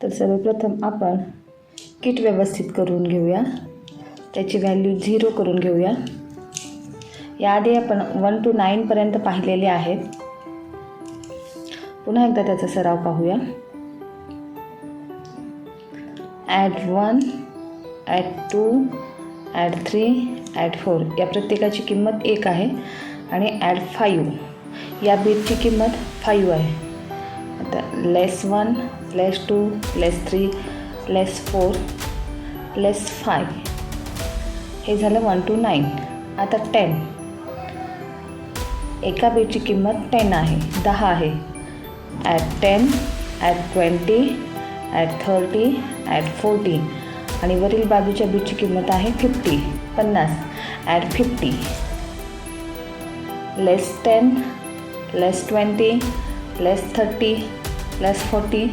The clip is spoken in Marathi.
तर सर्वप्रथम आपण किट व्यवस्थित करून घेऊया. त्याची व्हॅल्यू 0 करून घेऊया. याआधी आपण 1 to 9 पर्यंत पाहिलेले आहेत. पुन्हा एकदा त्याचा सराव पाहूया. ॲड 1, ॲड 2, ॲड 3, ॲड 4 या प्रत्येकाची किंमत 1 आहे आणि ॲड 5 या बीटची किंमत 5 आहे. आता -1, -2, -3, -4, -5 हे झालं 1 to 9. आता 10 एका बीटची किंमत 10 आहे, 10 आहे. ॲड 10, ॲड 20, ॲड 30, ॲड 40 आणि वरील बाजूच्या बीटची किंमत आहे 50, 50. ॲड 50, -10, -20, -30, +40,